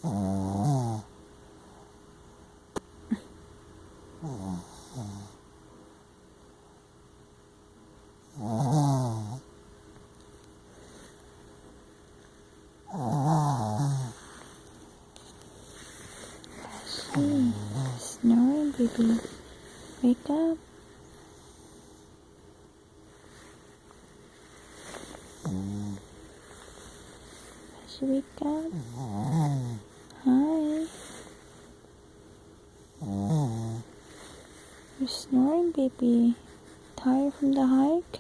Hey, snoring, baby. Wake up. Hush, wake up. Hi. You're snoring, baby. Tired from the hike?